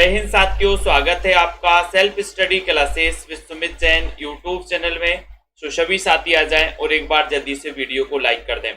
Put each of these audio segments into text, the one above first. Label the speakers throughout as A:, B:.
A: हिंद साथियों, स्वागत है आपका self study classes with Sumit Jain YouTube channel में। तो सभी साथी आ जाएं और एक बार जल्दी से वीडियो को लाइक कर दें।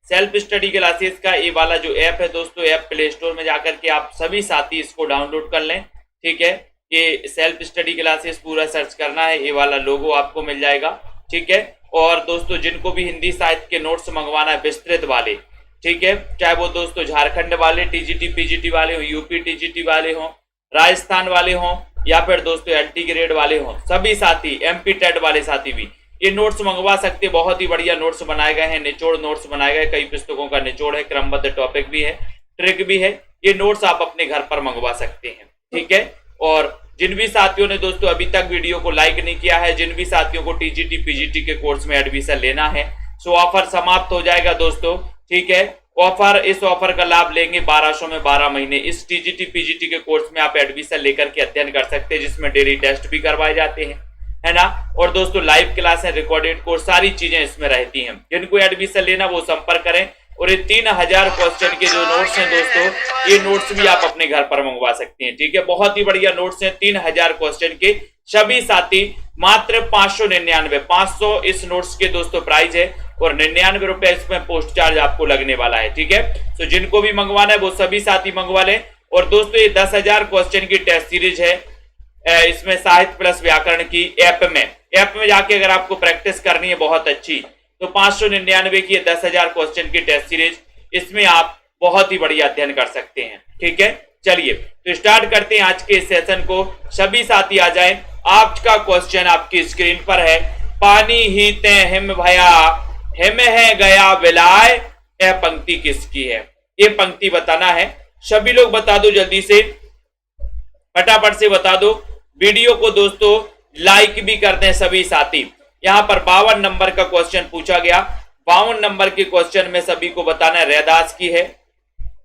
A: सेल्फ स्टडी क्लासेस का ये वाला जो ऐप है दोस्तों, ऐप प्ले स्टोर में जाकर के आप सभी साथी इसको डाउनलोड कर लें। ठीक है, ये सेल्फ स्टडी क्लासेस पूरा सर्च करना है, ये वाला लोगो आपको मिल जाएगा। ठीक है, और दोस्तों जिनको भी हिंदी साहित्य के नोट्स मंगवाना है विस्तृत वाले, ठीक है, चाहे वो दोस्तों झारखंड वाले टीजीटी पीजीटी वाले हो, यूपी टीजीटी वाले हो, राजस्थान वाले हों, या फिर दोस्तों एलटी ग्रेड वाले हों, सभी साथी, एमपी टेट वाले साथी भी ये नोट्स मंगवा सकते। बहुत ही बढ़िया नोट्स बनाए गए हैं, निचोड़ नोट्स बनाए गए, कई पुस्तकों का निचोड़ है, क्रमबद्ध टॉपिक भी है, ट्रिक भी है। ये नोट्स आप अपने घर पर मंगवा सकते हैं। ठीक है, और जिन भी साथियों ने दोस्तों अभी तक वीडियो को लाइक नहीं किया है, जिन भी साथियों को टीजीटी पीजीटी के कोर्स में एडमिशन लेना है, सो ऑफर समाप्त हो जाएगा दोस्तों। ठीक है, इस ऑफर का लाभ लेंगे 1200 में 12 महीने। इस टीजीटी पीजीटी के कोर्स में आप एडमिशन लेकर के अध्ययन कर सकते हैं, जिसमें डेली टेस्ट भी करवाए जाते हैं, है ना। और दोस्तों लाइव क्लास है, रिकॉर्डेड कोर्स, सारी चीजें इसमें रहती हैं। जिनको एडमिशन लेना वो संपर्क करें। और ये 3000 क्वेश्चन के जो नोट्स हैं दोस्तों, ये नोट्स भी आप अपने घर पर मंगवा सकते हैं। ठीक है, बहुत ही बढ़िया नोट्स हैं, 3000 क्वेश्चन के। सभी साथी मात्र 599, 500 इस नोट्स के दोस्तों प्राइस है, और 99 रुपए इसमें पोस्ट चार्ज आपको लगने वाला है। ठीक है, तो जिनको भी मंगवाना है वो सभी साथी मंगवा लें। और दोस्तों ये 10,000 क्वेश्चन की टेस्ट सीरीज है, इसमें साहित्य प्लस व्याकरण की ऐप में जाके अगर आपको प्रैक्टिस करनी है बहुत अच्छी, तो 599 की 10,000 क्वेश्चन की टेस्ट सीरीज, इसमें आप बहुत ही बढ़िया अध्ययन कर सकते हैं। ठीक है, चलिए तो स्टार्ट करते हैं आज के इस सेशन को। सभी साथी आ जाएं। आज का क्वेश्चन आपकी स्क्रीन पर है। पानी ही ते हिम भया, हिम है गया विलाय, यह पंक्ति किसकी है? ये पंक्ति बताना है। सभी लोग बता दो जल्दी से, फटाफट से बता दो। वीडियो को दोस्तों लाइक भी कर दें सभी साथी। यहां पर 52 नंबर का क्वेश्चन पूछा गया। 52 नंबर के क्वेश्चन में सभी को बताना है रैदास की है,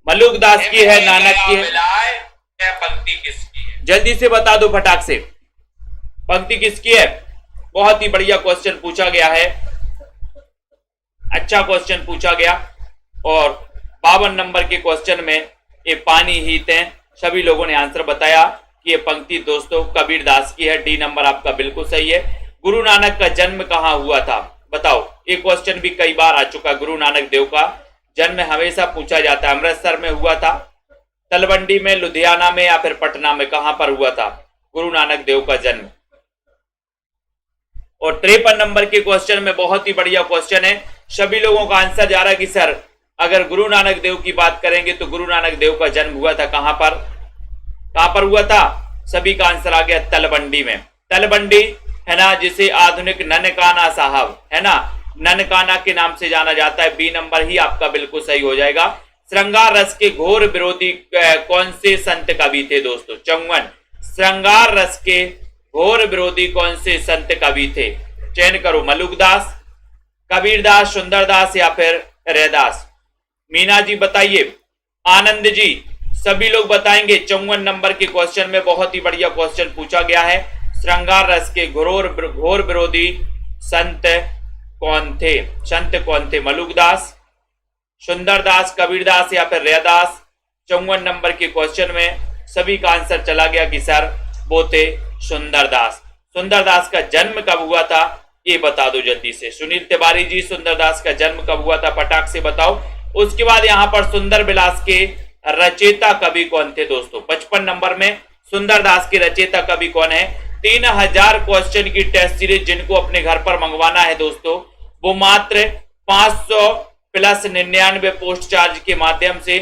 A: मलुकदास की है, नानक की है। पंक्ति किसकी है? जल्दी से बता दो फटाक से, पंक्ति किसकी है? बहुत ही बढ़िया क्वेश्चन पूछा गया है, अच्छा क्वेश्चन पूछा गया। और 52 नंबर के क्वेश्चन में ये पानी ही थे, सभी लोगों ने आंसर बताया कि ये पंक्ति दोस्तों कबीरदास की है। डी नंबर आपका बिल्कुल सही है। गुरु नानक का जन्म कहां हुआ था? बताओ, ये क्वेश्चन भी कई बार आ चुका। गुरु नानक देव का जन्म हमेशा पूछा जाता है। अमृतसर में हुआ था, तलवंडी में, लुधियाना में, या फिर पटना में, कहां पर हुआ था गुरु नानक देव का जन्म? और 53 नंबर के क्वेश्चन में बहुत ही बढ़िया क्वेश्चन है। सभी लोगों का आंसर जा रहा है कि सर अगर गुरु नानक देव की बात करेंगे तो गुरु नानक देव का जन्म हुआ था कहां पर? कहां पर हुआ था? सभी का आंसर आ गया तलवंडी में। तलवंडी है ना, जिसे आधुनिक ननकाना साहब है ना, ननकाना के नाम से जाना जाता है। बी नंबर ही आपका बिल्कुल सही हो जाएगा। श्रृंगार रस के घोर विरोधी कौन से संत कवि थे दोस्तों? 54। श्रृंगार रस के घोर विरोधी कौन से संत कवि थे? चयन करो, मलुकदास, कबीरदास, सुंदरदास, या फिर रैदास। मीना जी बताइए, आनंद जी, सभी लोग बताएंगे। 54 नंबर के क्वेश्चन में बहुत ही बढ़िया क्वेश्चन पूछा गया है। श्रृंगार रस के घोर विरोधी संत कौन थे? संत कौन थे? मलुकदास, सुंदरदास, कबीरदास, या फिर रैदास। 54 नंबर के क्वेश्चन में सभी का आंसर चला गया कि सर वो थे सुंदरदास। सुंदरदास का जन्म कब हुआ था ये बता दो जल्दी से। सुनील तिवारी जी, सुंदरदास का जन्म कब हुआ था? फटाक से बताओ। उसके बाद यहां पर सुंदर विलास के रचयिता कवि कौन थे दोस्तों? 55 नंबर में सुंदरदास के रचयिता कवि कौन है? 3000 क्वेश्चन की टेस्ट सीरीज जिनको अपने घर पर मंगवाना है दोस्तों, वो मात्र 500 प्लस 99 पोस्ट चार्ज के माध्यम से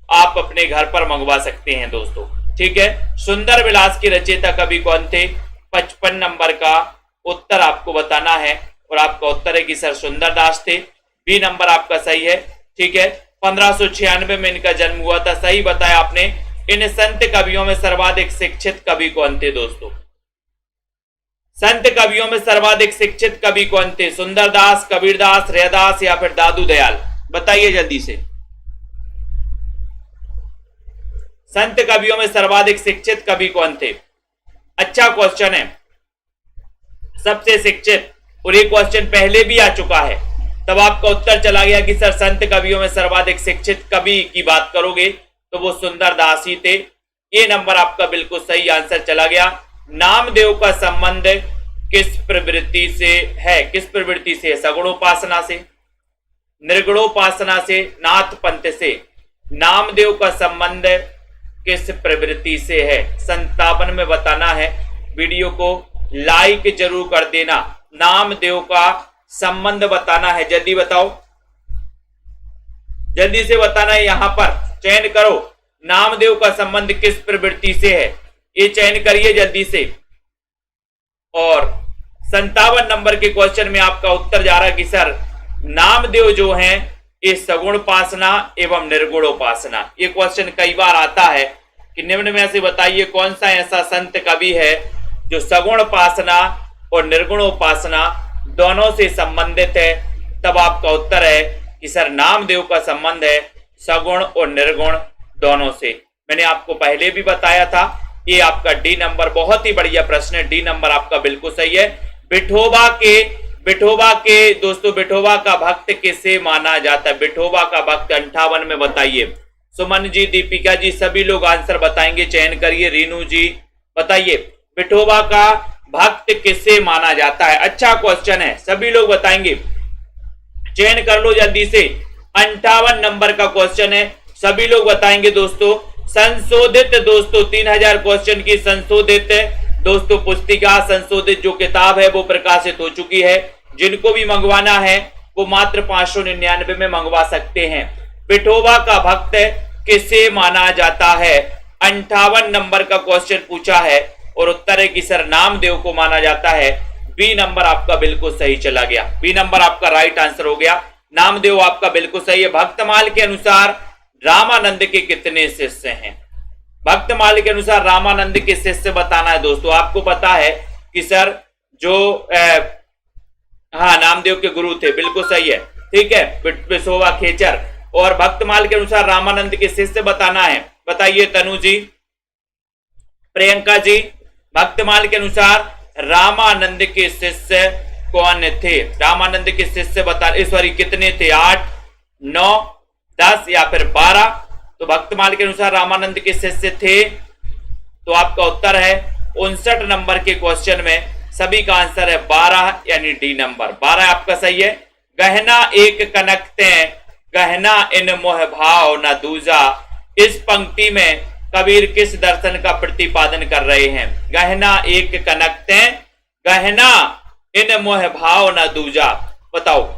A: आप अपने घर पर मंगवा सकते हैं दोस्तों। ठीक है, सुंदर विलास के रचयिता कवि कौन थे? 55 नंबर का उत्तर आपको बताना है, और आपका उत्तर है कि सर सुंदरदास थे। बी नंबर आपका सही है। ठीक है, 1596 में इनका जन्म हुआ था, सही बताया आपने। इन संत कवियों में सर्वाधिक शिक्षित कवि कौन थे दोस्तों? संत कवियों में सर्वाधिक शिक्षित कवि कौन थे? सुंदरदास, कबीरदास, रैदास, या फिर दादू दयाल? बताइए जल्दी से। संत कवियों में सर्वाधिक शिक्षित कवि कौन थे? अच्छा क्वेश्चन है, सबसे शिक्षित। और ये क्वेश्चन पहले भी आ चुका है, तब आपका उत्तर चला गया कि सर संत कवियों में सर्वाधिक शिक्षित कवि की बात करोगे तो वो सुंदरदास ही थे। ये नंबर आपका बिल्कुल सही आंसर चला गया। नामदेव का संबंध किस प्रवृत्ति से है? किस प्रवृत्ति से? सगुणोपासना से, निर्गुणोपासना से, नाथ पंथ से। नामदेव का संबंध किस प्रवृत्ति से है? 57 में बताना है। वीडियो को लाइक जरूर कर देना। नामदेव का संबंध बताना है, जल्दी बताओ, जल्दी से बताना है। यहां पर चयन करो, नामदेव का संबंध किस प्रवृत्ति से है, ये चयन करिए जल्दी से। और 57 नंबर के क्वेश्चन में आपका उत्तर जा रहा है कि सर नामदेव जो हैं ये सगुणोपासना एवं निर्गुणोपासना। ये क्वेश्चन कई बार आता है कि निम्न में से बताइए कौन सा ऐसा संत कवि है जो सगुणोपासना और निर्गुणोपासना दोनों से संबंधित है। तब आपका उत्तर है कि सर नामदेव का संबंध है सगुण और निर्गुण दोनों से। मैंने आपको पहले भी बताया था। ये आपका डी नंबर बहुत ही बढ़िया प्रश्न है। डी नंबर आपका बिल्कुल सही है। विठोबा के दोस्तों, विठोबा का भक्त किसे माना जाता है? विठोबा का भक्त 58 में बताइए। सुमन जी, दीपिका जी, सभी लोग आंसर बताएंगे, चयन करिए। रीनू जी बताइए, विठोबा का भक्त किसे माना जाता है? अच्छा क्वेश्चन है, सभी लोग बताएंगे, चयन कर लो जल्दी से। 58 नंबर का क्वेश्चन है, सभी लोग बताएंगे दोस्तों। संशोधित दोस्तों 3000 क्वेश्चन की संशोधित दोस्तों पुस्तिका, संशोधित जो किताब है वो प्रकाशित हो चुकी है। जिनको भी मंगवाना है वो मात्र 599 में मंगवा सकते हैं। विठोबा का भक्त किसे माना जाता है? 58 नंबर का क्वेश्चन पूछा है और उत्तर है कि सर नामदेव को माना जाता है। बी नंबर आपका बिल्कुल सही चला गया। बी नंबर आपका राइट आंसर हो गया। नामदेव आपका बिल्कुल सही है। भक्तमाल के अनुसार रामानंद के कितने शिष्य हैं? भक्तमाल के अनुसार रामानंद के शिष्य बताना है दोस्तों। आपको पता है कि सर जो हाँ नामदेव के गुरु थे, बिल्कुल सही है, ठीक है, विठोबा खेचर। और भक्तमाल के अनुसार रामानंद के शिष्य बताना है। बताइए तनु जी, प्रियंका जी, भक्तमाल के अनुसार रामानंद के शिष्य कौन थे? रामानंद के शिष्य बता, सॉरी कितने थे? 8, 9, 10 या फिर 12? तो भक्तमाल के अनुसार रामानंद के शिष्य थे। तो आपका उत्तर है 59 नंबर के क्वेश्चन में सभी का आंसर है 12, यानी डी नंबर 12 आपका सही है। गहना एक कनकते गहना इन मोह भाव न दूजा, इस पंक्ति में कबीर किस दर्शन का प्रतिपादन कर रहे हैं? गहना एक कनकते गहना इन मोह भाव न दूजा, बताओ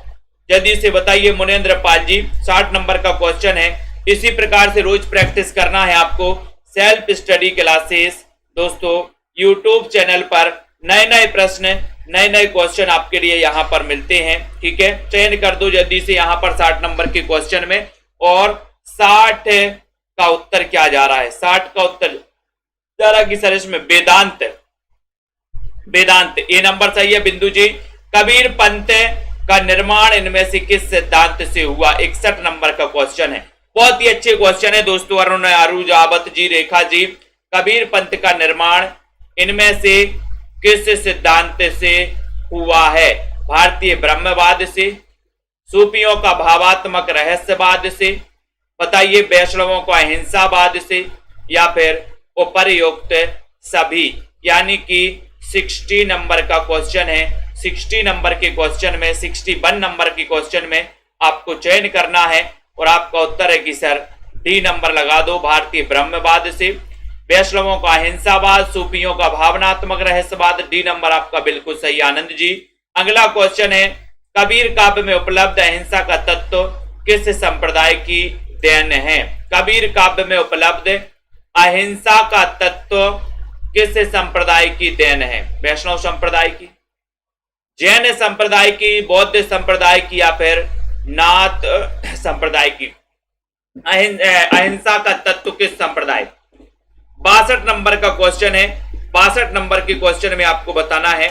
A: जल्दी से बताइए मुनेन्द्र पाल जी। 60 नंबर का क्वेश्चन है। इसी प्रकार से रोज प्रैक्टिस करना है आपको। सेल्फ स्टडी क्लासेस दोस्तों यूट्यूब चैनल पर नए नए प्रश्न, नए नए क्वेश्चन आपके लिए यहाँ पर मिलते हैं, ठीक है। चयन कर दो जल्दी से यहाँ पर 60 नंबर के क्वेश्चन में। और 60 का उत्तर क्या जा रहा है? 60 का उत्तर जा रहा है कि सर इसमें वेदांत, वेदांत ये नंबर सही है बिंदु जी। कबीर पंथ का निर्माण इनमें से किस सिद्धांत से हुआ? 61 नंबर का क्वेश्चन है। बहुत ही अच्छे क्वेश्चन है दोस्तों। अरुण आरूज आवत जी, रेखा जी, कबीर पंथ का निर्माण इनमें से किस सिद्धांत से हुआ है? भारतीय ब्रह्मवाद से, सूफियों का भावात्मक रहस्यवाद से, बताइए वैष्णवों का अहिंसावाद से, या फिर उपर्युक्त सभी। यानी कि 60 नंबर का क्वेश्चन है। 60 नंबर के क्वेश्चन में, 61 नंबर के क्वेश्चन में आपको चयन करना है और आपका उत्तर है कि सर डी नंबर लगा दो, भारतीय ब्रह्मवाद से, वैष्णवों का अहिंसावाद, सूफियों का भावनात्मक रहस्यवाद। डी नंबर आपका बिल्कुल सही आनंद जी। अगला क्वेश्चन है, कबीर काव्य में उपलब्ध अहिंसा का तत्व किस संप्रदाय की देन है? कबीर काव्य में उपलब्ध अहिंसा का तत्व किस संप्रदाय की देन है? वैष्णव संप्रदाय की, जैन संप्रदाय की, बौद्ध संप्रदाय की, या फिर नाथ संप्रदाय की? अहिंसा का तत्व किस संप्रदाय? 62 नंबर का क्वेश्चन है। 62 नंबर के क्वेश्चन में आपको बताना है,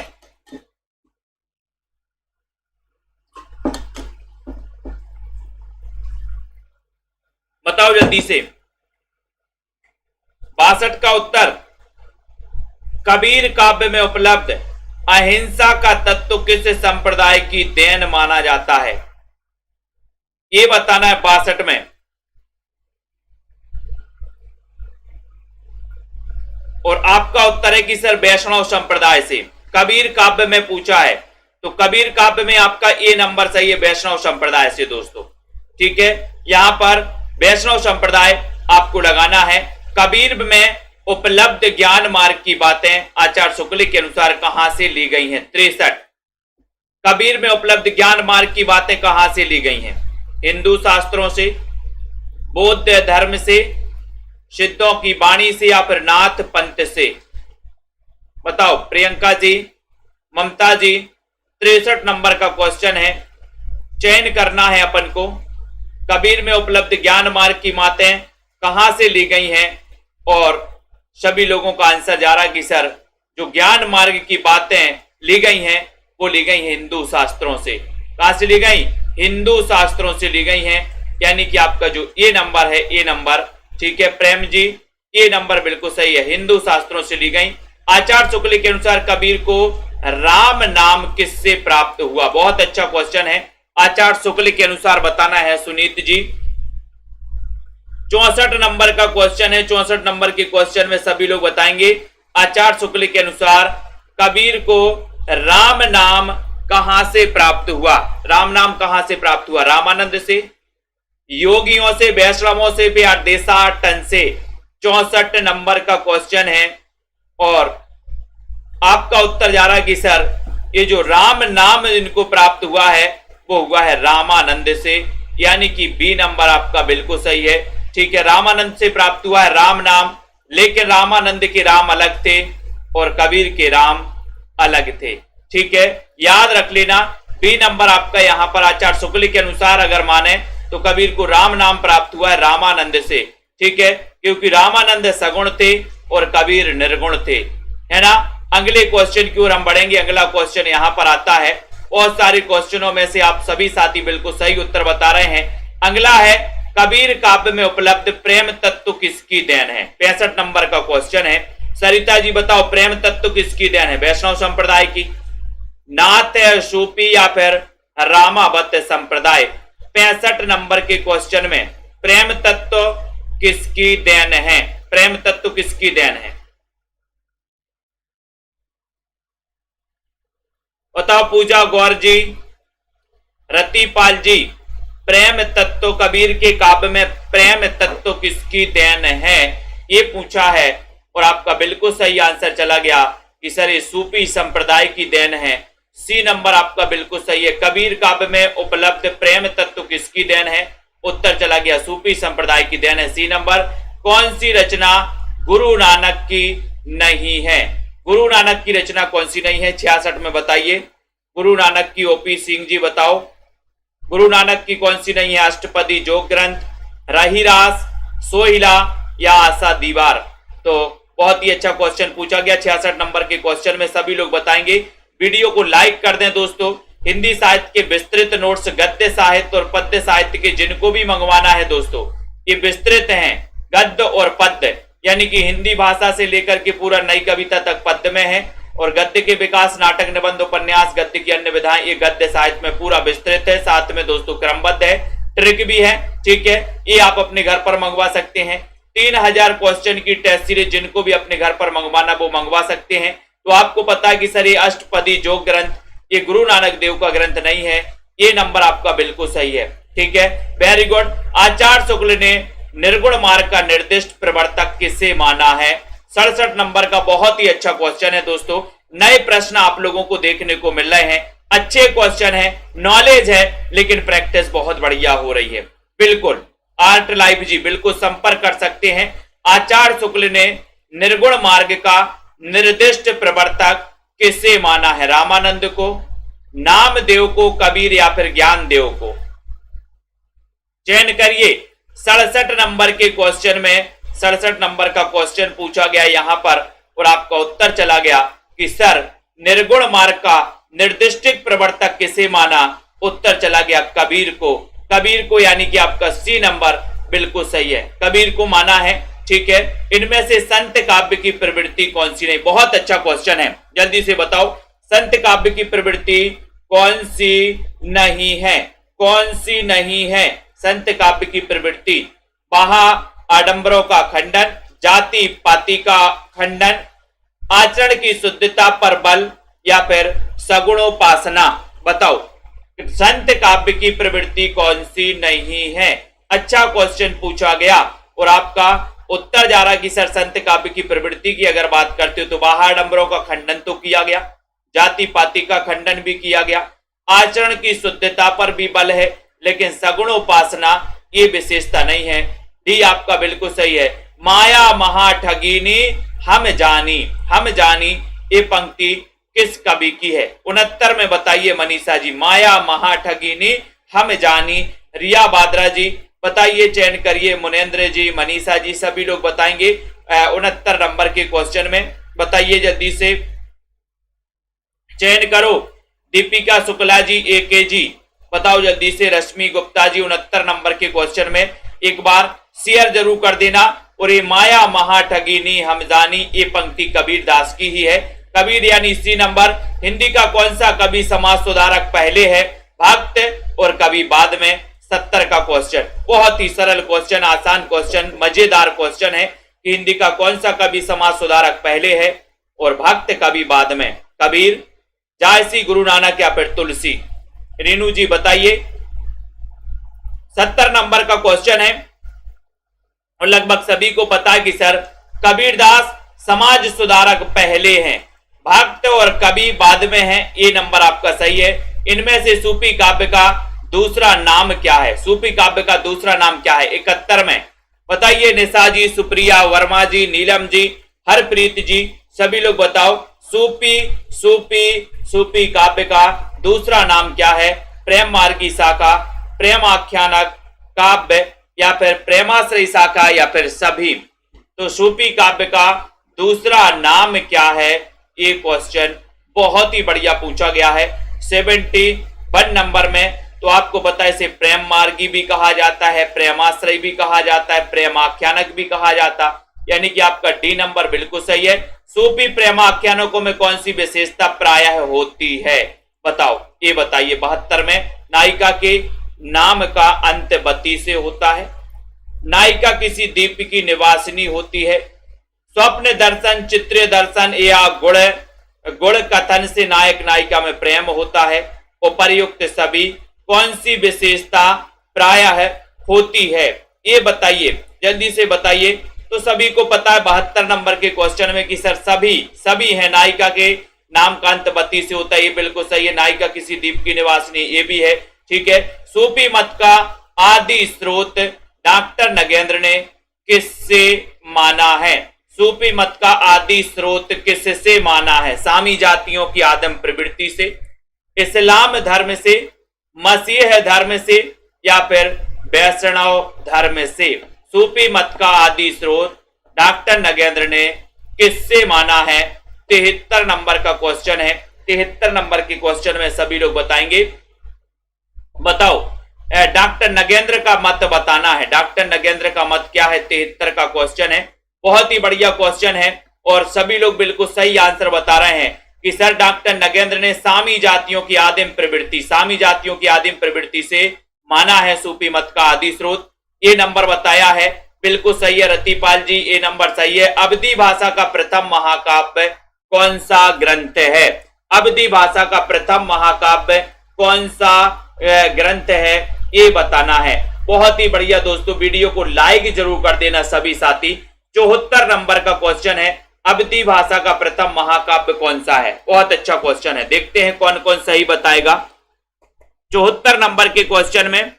A: बताओ जल्दी से। 62 का उत्तर, कबीर काव्य में उपलब्ध अहिंसा का तत्व किस संप्रदाय की देन माना जाता है? ये बताना है 62 में। और आपका उत्तर है कि सर वैष्णव संप्रदाय से। कबीर काव्य में पूछा है, तो कबीर काव्य में आपका ए नंबर सही है, वैष्णव संप्रदाय से दोस्तों। ठीक है, यहां पर वैष्णव संप्रदाय आपको लगाना है। कबीर में उपलब्ध ज्ञान मार्ग की बातें आचार्य शुक्ल के अनुसार कहां से ली गई हैं? 63। कबीर में उपलब्ध ज्ञान मार्ग की बातें कहां से ली गई हैं? हिंदू शास्त्रों से, बौद्ध धर्म से, सिद्धों की वाणी से, या फिर नाथ पंथ से? बताओ प्रियंका जी, ममता जी। 63 नंबर का क्वेश्चन है, चयन करना है अपन को। कबीर में उपलब्ध ज्ञान मार्ग की बातें कहां से ली गई हैं? और सभी लोगों का आंसर जा रहा है कि सर जो ज्ञान मार्ग की बातें ली गई हैं वो ली गई हिंदू शास्त्रों से। कहां से ली गई? हिंदू शास्त्रों से ली गई हैं, यानी कि आपका जो ए नंबर है, ए नंबर। ठीक है प्रेम जी, ए नंबर बिल्कुल सही है, हिंदू शास्त्रों से ली गई। आचार्य शुक्ल के अनुसार कबीर को राम नाम किससे प्राप्त हुआ? बहुत अच्छा क्वेश्चन है, आचार्य शुक्ल के अनुसार बताना है सुनीत जी। 64 नंबर का क्वेश्चन है, 64 नंबर के क्वेश्चन में सभी लोग बताएंगे आचार्य शुक्ल के अनुसार कबीर को राम नाम कहां से प्राप्त हुआ? राम नाम कहां से प्राप्त हुआ? रामानंद से, योगियों से, वैष्णवों से, या देशाटन से? 64 नंबर का क्वेश्चन है और आपका उत्तर जा रहा है कि सर ये जो राम नाम इनको प्राप्त हुआ है वो हुआ है रामानंद से, यानी कि बी नंबर आपका बिल्कुल सही है। ठीक है, रामानंद से प्राप्त हुआ है राम नाम, लेकिन रामानंद के राम अलग थे और कबीर के राम अलग थे। ठीक है, याद रख लेना, बी नंबर आपका यहां पर आचार्य शुक्ल के अनुसार अगर माने तो कबीर को राम नाम प्राप्त हुआ है रामानंद से। ठीक है, क्योंकि रामानंद सगुण थे और कबीर निर्गुण थे, है ना। अगले क्वेश्चन की ओर हम बढ़ेंगे। अगला क्वेश्चन यहां पर आता है, बहुत सारे क्वेश्चनों में से आप सभी साथी बिल्कुल सही उत्तर बता रहे हैं। अगला है कबीर काव्य में उपलब्ध प्रेम तत्व किसकी देन है? 65 नंबर का क्वेश्चन है। सरिता जी बताओ प्रेम तत्व किसकी देन है? वैष्णव संप्रदाय की, नाथ सूफी, या फिर रामावत संप्रदाय? 65 नंबर के क्वेश्चन में प्रेम तत्व किसकी देन है? प्रेम तत्व किसकी देन है? बताओ पूजा गौर जी, रतिपाल जी, प्रेम तत्व कबीर के काव्य में प्रेम तत्व किसकी देन है? ये पूछा है और आपका बिल्कुल सही आंसर चला गया कि सर ये सूफी संप्रदाय की देन है। सी नंबर आपका बिल्कुल सही है, कबीर काव्य में उपलब्ध प्रेम तत्व किसकी देन है? उत्तर चला गया सूफी संप्रदाय की देन है, सी नंबर। कौन सी रचना गुरु नानक की नहीं है? गुरु नानक की रचना कौन सी नहीं है? 66 में बताइए। गुरु नानक की, ओपी सिंह जी बताओ, गुरु नानक की कौन सी नहीं है? अष्टपदी जोग ग्रंथ, रहीरास, सोहिला, या आशा दीवार? तो बहुत ही अच्छा क्वेश्चन पूछा गया 66 नंबर के क्वेश्चन में, सभी लोग बताएंगे। वीडियो को लाइक कर दें दोस्तों। हिंदी साहित्य के विस्तृत नोट्स, गद्य साहित्य और पद्य साहित्य के जिनको भी मंगवाना है दोस्तों, ये विस्तृत हैं, गद्य और पद्य, यानी कि हिंदी भाषा से लेकर के पूरा नई कविता तक पद्य में है, और गद्य के विकास, नाटक, निबंध, उपन्यास, गद्य की अन्य विधाएं, ये गद्य साहित्य में पूरा विस्तृत है। साथ में दोस्तों क्रमबद्ध है, ट्रिक भी है। ठीक है, ये आप अपने घर पर मंगवा सकते हैं। 3000 क्वेश्चन की टेस्ट सीरीज जिनको भी अपने घर पर मंगवाना वो मंगवा सकते हैं। तो आपको पता है कि सर ये अष्टपदी जोग ग्रंथ ये गुरु नानक देव का ग्रंथ नहीं है, ये नंबर आपका बिल्कुल सही है। ठीक है, वेरी गुड। आचार्य शुक्ल ने निर्गुण मार्ग का निर्दिष्ट प्रवर्तक किसे माना है? 67 नंबर का बहुत ही अच्छा क्वेश्चन है दोस्तों। नए प्रश्न आप लोगों को देखने को मिल रहे हैं, अच्छे क्वेश्चन है, नॉलेज है, लेकिन प्रैक्टिस बहुत बढ़िया हो रही है। बिल्कुल आर्ट लाइव जी बिल्कुल संपर्क कर सकते हैं। आचार्य शुक्ल ने निर्गुण मार्ग का निर्दिष्ट प्रवर्तक किसे माना है? रामानंद को, नामदेव को, कबीर, या फिर ज्ञान देव को? चयन करिए। 67 नंबर के क्वेश्चन में 67 नंबर का क्वेश्चन पूछा गया यहां पर और आपका उत्तर चला गया कि सर निर्गुण मार्ग का निर्दिष्ट प्रवर्तक किसे माना? उत्तर चला गया कबीर को। कबीर को, यानी कि आपका सी नंबर बिल्कुल सही है, कबीर को माना है। ठीक है, इनमें से संत काव्य की प्रवृत्ति कौन सी नहीं? बहुत अच्छा क्वेश्चन है, जल्दी से बताओ संत काव्य की प्रवृत्ति कौन सी नहीं है? कौन सी नहीं है संत काव्य की प्रवृत्ति? महा आडंबरों का खंडन, जाति पाति का खंडन, आचरण की शुद्धता पर बल, या फिर सगुणोपासना। बताओ संत काव्य की प्रवृत्ति कौन सी नहीं है। अच्छा क्वेश्चन पूछा गया और आपका उत्तर जा रहा कि सर संत काव्य की प्रवृत्ति की अगर बात करते हो तो बाहर डंबरों का खंडन तो किया गया, जाति पाति का खंडन भी किया गया, आचरण की शुद्धता पर भी बल है, लेकिन सगुणोपासना ये विशेषता नहीं है। डी आपका बिल्कुल सही है। माया महा ठगीनी हम जानी ये पंक्ति किस कवि की है। 69 में बताइए मनीषा जी। माया महा ठगीनी हम जानी, रिया बाद्रा जी बताइए, चयन करिए। मुनेन्द्र जी, मनीषा जी, सभी लोग बताएंगे 69 नंबर के क्वेश्चन में। बताइए जल्दी से, चयन करो। दीपिका शुक्ला जी, AK जी बताओ जल्दी से। रश्मि गुप्ता जी 69 नंबर के क्वेश्चन में एक बार शेयर जरूर कर देना। और ये माया महा ठगीनी हम जानी ये पंक्ति कबीर दास की ही है। कबीर यानी सी नंबर। हिंदी का कौन सा कवि समाज सुधारक पहले है, भक्त और कवि बाद में। 70 का क्वेश्चन, बहुत ही सरल क्वेश्चन, आसान क्वेश्चन, मजेदार क्वेश्चन है कि हिंदी का कौन सा कवि समाज सुधारक पहले है और भक्त कवि बाद में। कबीर, जायसी, गुरु नानक या फिर तुलसी। रेणु जी बताइए। 70 नंबर का क्वेश्चन है और लगभग सभी को पता है कि सर कबीरदास समाज सुधारक पहले हैं, भक्त और कवि बाद में हैं। ये नंबर आपका सही है। इनमें से सूफी काव्य का दूसरा नाम क्या है? सूफी काव्य का दूसरा नाम क्या है? 71 में बताइए। निशा जी, सुप्रिया वर्मा जी, नीलम जी, हरप्रीत जी, सभी लोग बताओ। सूफी काव्य का दूसरा नाम क्या है? प्रेम मार्गी शाखा, प्रेम आख्यानक काव्य, या फिर प्रेमाश्रय शाखा, या फिर सभी। तो सूफी काव्य का दूसरा नाम क्या है? ये क्वेश्चन बहुत ही बढ़िया पूछा गया है 71 नंबर में। तो आपको पता है इसे प्रेम मार्गी भी कहा जाता है, प्रेमाश्रय भी कहा जाता है, प्रेमाख्यानक भी कहा जाता, यानी कि आपका डी नंबर बिल्कुल सही है। सूफी प्रेमाख्यानकों में कौन सी विशेषता प्रायः होती है? बताओ, ये बताइए। 72 में नायिका के नाम का अंत बती से होता है, नायिका किसी द्वीप की निवासिनी होती है, स्वप्न दर्शन, चित्र दर्शन या गुण कथन से नायक नायिका में प्रेम होता है। उपर्युक्त सभी कौन सी विशेषता प्रायः होती है? ये बताइए, जल्दी से बताइए। तो सभी को पता है 72 नंबर के क्वेश्चन में कि सर सभी है। नायिका के नाम का अंत बती से होता है, ये बिल्कुल सही है। नायिका किसी द्वीप की निवासिनी, ये भी है, ठीक है। सूफी मत का आदि स्रोत डॉक्टर नगेंद्र ने किससे माना है? सूफी मत का आदि स्रोत किससे माना है? सामी जातियों की आदम प्रवृत्ति से, इस्लाम धर्म से, मसीह धर्म से, या फिर वैष्णव धर्म से। सूफी मत का आदि स्रोत डॉक्टर नगेंद्र ने किससे माना है? 73 नंबर का क्वेश्चन है। 73 नंबर के क्वेश्चन में सभी लोग बताएंगे। बताओ, डॉक्टर नगेंद्र का मत बताना है। डॉक्टर नगेंद्र का मत क्या है? 73 का क्वेश्चन है। बहुत ही बढ़िया क्वेश्चन है और सभी लोग बिल्कुल सही आंसर बता रहे हैं कि सर डॉक्टर नगेंद्र ने सामी जातियों की आदिम प्रवृत्ति से माना है सूफी मत का आदि स्रोत। ये नंबर बताया है, बिल्कुल सही है रतिपाल जी, ये नंबर सही है। अवधी भाषा का प्रथम महाकाव्य कौन सा ग्रंथ है? अवधी भाषा का प्रथम महाकाव्य कौन सा ग्रंथ है? ये बताना है। बहुत ही बढ़िया दोस्तों, वीडियो को लाइक जरूर कर देना सभी साथी। 74 नंबर का क्वेश्चन है, अवधी भाषा का प्रथम महाकाव्य कौन सा है? बहुत अच्छा क्वेश्चन है, देखते हैं कौन कौन सही बताएगा। 74 नंबर के क्वेश्चन में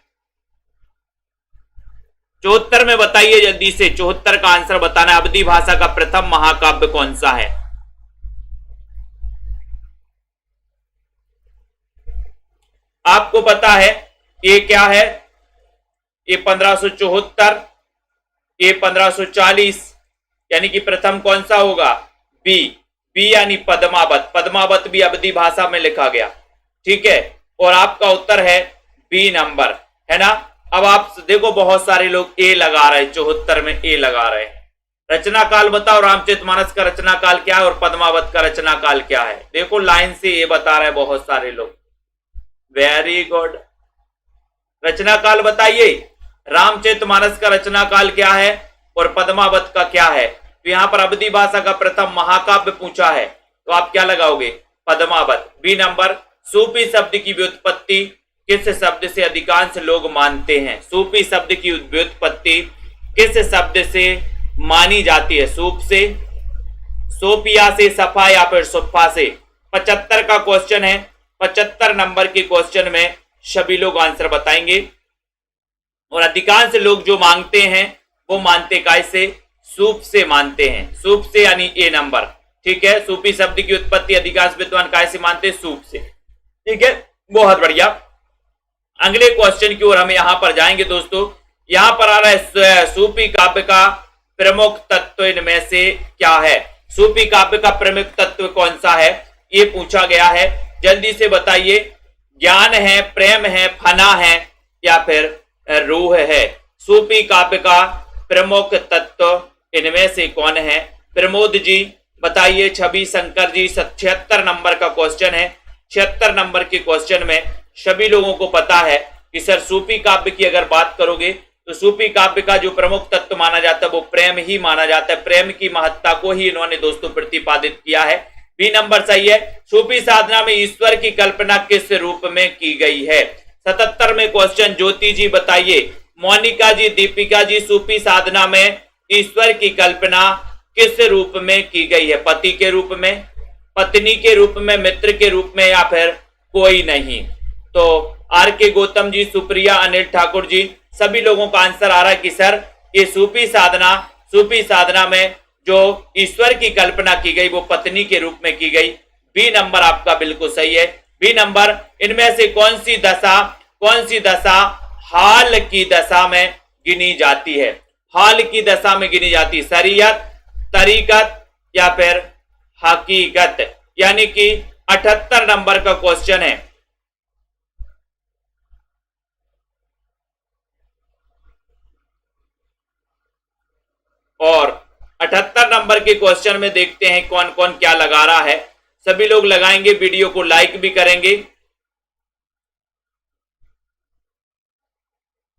A: 74 में बताइए जल्दी से। 74 का आंसर बताना है। अवधी भाषा का प्रथम महाकाव्य कौन सा है? आपको पता है ये क्या है? ये 1574, ये 1540, यानी कि प्रथम कौन सा होगा? बी यानी पद्मावत। पद्मावत भी अवधी भाषा में लिखा गया, ठीक है। और आपका उत्तर है बी नंबर, है ना। अब आप देखो बहुत सारे लोग ए लगा रहे हैं, 74 में ए लगा रहे हैं। रचना काल बताओ, रामचरितमानस का रचना काल क्या है और पद्मावत का रचना काल क्या है? देखो लाइन से ए बता रहे हैं बहुत सारे लोग। वेरी गुड, रचना काल बताइए। रामचरितमानस का रचना काल क्या है? और पद्मावत का क्या है? तो यहां पर अवधी भाषा का प्रथम महाकाव्य पूछा है, तो आप क्या लगाओगे? पद्मावत। बी नंबर, सूफी शब्द की व्युत्पत्ति किस शब्द से अधिकांश लोग मानते हैं? सूफी शब्द की व्युत्पत्ति किस शब्द से मानी जाती है? सूफ से, सोफिया से, सफा या फिर सुफा से? 75 का क्वेश्चन है। 75 नंबर के क्वेश्चन में सभी लोग आंसर बताएंगे और अधिकांश लोग जो मांगते हैं वो मानते कैसे? सूफ से मानते हैं, सूफ से यानी ए नंबर। ठीक है, सूफी शब्द की उत्पत्ति अधिकांश विद्वान कैसे मानते हैं? सूफ से। ठीक है, बहुत बढ़िया। अगले क्वेश्चन की ओर हम यहां पर जाएंगे दोस्तों। यहां पर आ रहा है सूफी काव्य का प्रमुख तत्व इनमें से क्या है? सूफी काव्य का प्रमुख तत्व कौन सा है, ये पूछा गया है। जल्दी से बताइए। ज्ञान है, प्रेम है, फना है या फिर रूह है? सूफी काव्य का प्रमुख तत्व इनमें से कौन है? प्रमोद जी बताइए। छवि शंकर जी 76 नंबर का क्वेश्चन है। 76 नंबर के क्वेश्चन में सभी लोगों को पता है कि सर सूफी काव्य की अगर बात करोगे तो सूफी काव्य का जो प्रमुख तत्व माना जाता है वो प्रेम ही माना जाता है। प्रेम की महत्ता को ही इन्होंने दोस्तों प्रतिपादित किया है। बी नंबर सही है। सूफी साधना में ईश्वर की कल्पना किस रूप में की गई है? 77 में क्वेश्चन ज्योति जी बताइए। मोनिका जी, दीपिका जी, सूफी साधना में ईश्वर की कल्पना किस रूप में की गई है? पति के रूप में, पत्नी के रूप में, मित्र के रूप में या फिर कोई नहीं? तो आर के गौतम जी, सुप्रिया, अनिल ठाकुर जी, सभी लोगों का आंसर आ रहा है कि सर ये सूफी साधना में जो ईश्वर की कल्पना की गई वो पत्नी के रूप में की गई। बी नंबर आपका बिल्कुल सही है। बी नंबर, इनमें से कौन सी दशा हाल की दशा में गिनी जाती है? हाल की दशा में गिनी जाती है। शरीयत, तरीकत या फिर हकीकत? यानी कि 78 नंबर का क्वेश्चन है। और 78 नंबर के क्वेश्चन में देखते हैं कौन कौन क्या लगा रहा है। सभी लोग लगाएंगे, वीडियो को लाइक भी करेंगे।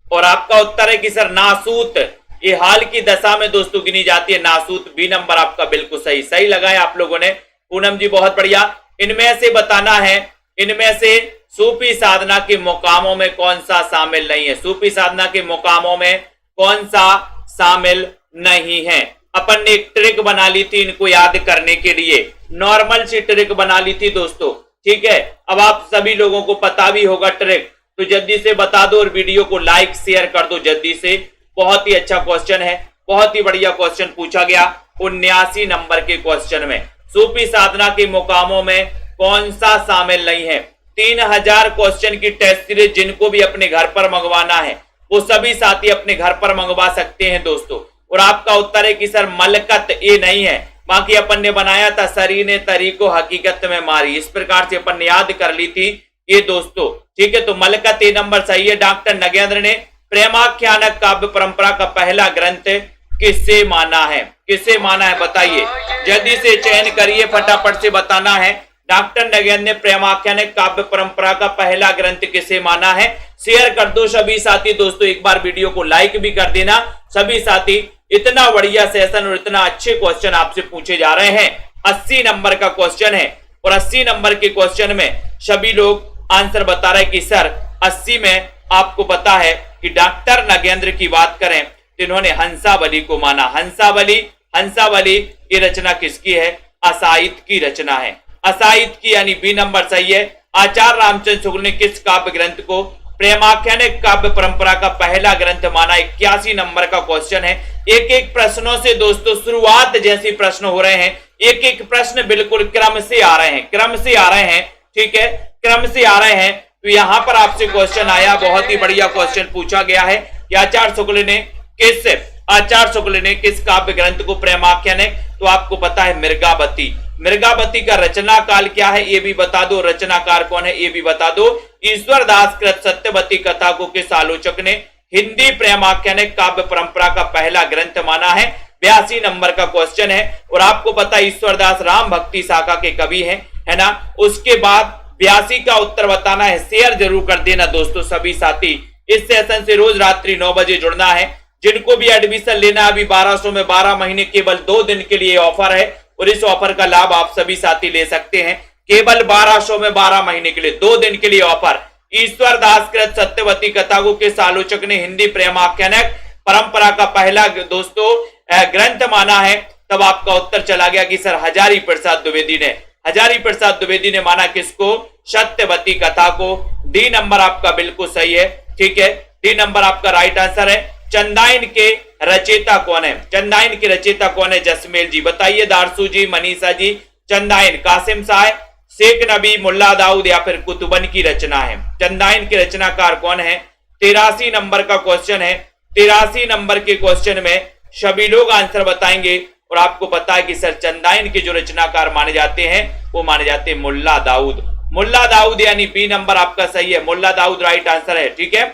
A: और आपका उत्तर है कि सर नासूत, ये हाल की दशा में दोस्तों गिनी जाती है, नासूत। बी नंबर आपका बिल्कुल सही लगाया आप लोगों ने। पूनम जी बहुत बढ़िया। इनमें से बताना है, इनमें से सूफी साधना के मुकामों में कौन सा शामिल नहीं है? सूफी साधना के मुकामों में कौन सा शामिल नहीं है? अपन ने एक ट्रिक बना ली थी इनको याद करने के लिए, नॉर्मल सी ट्रिक बना ली थी दोस्तों। ठीक है, अब आप सभी लोगों को पता भी होगा ट्रिक, तो जल्दी से बता दो और वीडियो को लाइक शेयर कर दो जल्दी से। बहुत ही अच्छा क्वेश्चन है, बहुत ही बढ़िया क्वेश्चन पूछा गया 79 नंबर के क्वेश्चन में। सूफी साधना के मुकामों में कौन सा शामिल नहीं है? 3000 क्वेश्चन की टेस्ट सीरीज जिनको भी अपने घर पर मंगवाना है वो सभी साथी अपने घर पर मंगवा सकते हैं दोस्तों। और आपका उत्तर है कि सर मलकत ए नहीं है, बाकी अपन ने बनाया था सरी ने तरी को हकीकत में मारी, इस प्रकार से अपन ने याद कर ली थी ये दोस्तों। ठीक है, तो मलकत ए नंबर सही है। डॉक्टर नगेंद्र ने प्रेमाख्यानक काव्य परंपरा का पहला ग्रंथ किससे माना है? किससे माना है बताइए, जल्दी से चयन करिए, फटाफट से बताना है। डॉक्टर नगेंद्र ने प्रेमाख्यानक काव्य परंपरा का पहला ग्रंथ किसे माना है? शेयर कर दो सभी साथी दोस्तों, एक बार वीडियो को लाइक भी कर देना सभी साथी। इतना बढ़िया सेशन और इतना अच्छे क्वेश्चन आपसे पूछे जा रहे हैं। 80 नंबर का क्वेश्चन है और 80 नंबर के क्वेश्चन में सभी लोग आंसर बता रहे हैं कि सर 80 में आपको पता है कि डॉक्टर नगेंद्र की बात करें तो इन्होंने हंसावली को माना। हंसावली की रचना किसकी है? असाइद की रचना है, असाइद की, यानी बी नंबर सही है। आचार्य रामचंद्र शुक्ल ने किस काव्य ग्रंथ को प्रेमाख्यानक काव्य परंपरा का पहला ग्रंथ माना? 81 नंबर का क्वेश्चन है। एक एक प्रश्नों से दोस्तों शुरुआत जैसे प्रश्न हो रहे हैं, एक एक प्रश्न बिल्कुल क्रम से आ रहे हैं। ठीक है, क्रम से आ रहे हैं। तो यहां पर आपसे क्वेश्चन आया, बहुत ही बढ़िया क्वेश्चन पूछा गया है कि आचार्य शुक्ल ने किस काव्य ग्रंथ को प्रेमाख्यानक, तो आपको पता है मृगावती का रचना काल क्या है ये भी बता दो, रचनाकार कौन है ये भी बता दो। ईश्वर दास कृत सत्यवती कथा को किस आलोचक ने हिंदी प्रेमाख्यानक काव्य परंपरा का पहला ग्रंथ माना है? 82 नंबर का क्वेश्चन है। और आपको पता है ईश्वर दास राम भक्ति शाखा के कवि हैं, है ना। उसके बाद 82 का उत्तर बताना है। शेयर जरूर कर देना दोस्तों सभी साथी। इस सेशन से रोज रात्रि 9 बजे जुड़ना है। जिनको भी एडमिशन लेना अभी 1200 में 12 महीने केवल 2 दिन के लिए ऑफर है और इस ऑफर का लाभ आप सभी साथी ले सकते हैं। केवल 1200 में 12 महीने के लिए 2 दिन के लिए ऑफर। ईश्वर दास कृत सत्यवती कथा को किस आलोचक ने हिंदी प्रेमाख्यानक परंपरा का पहला दोस्तों ग्रंथ माना है? तब आपका उत्तर चला गया कि सर हजारी प्रसाद द्विवेदी ने। हजारी प्रसाद द्विवेदी ने माना किसको? सत्यवती कथा को। डी नंबर आपका बिल्कुल सही है। ठीक है, डी नंबर आपका राइट आंसर है। चंदाइन के रचयिता कौन है? चंदाइन के रचयिता कौन है? जसमेल जी। बताइए दारसू जी, मनीषा जी। चंदाइन कासिम साहब, शेख नबी, मुल्ला दाऊद या फिर कुतुबन की रचना है। चंदाइन के रचनाकार कौन है? 83 नंबर का क्वेश्चन है। 83 नंबर के क्वेश्चन में सभी लोग आंसर बताएंगे और आपको पता है कि सर चंदाइन के जो रचनाकार माने जाते हैं वो माने जाते हैं मुल्ला दाऊद। मुल्ला दाऊद यानी बी नंबर आपका सही है। मुल्ला दाऊद राइट आंसर है। ठीक है,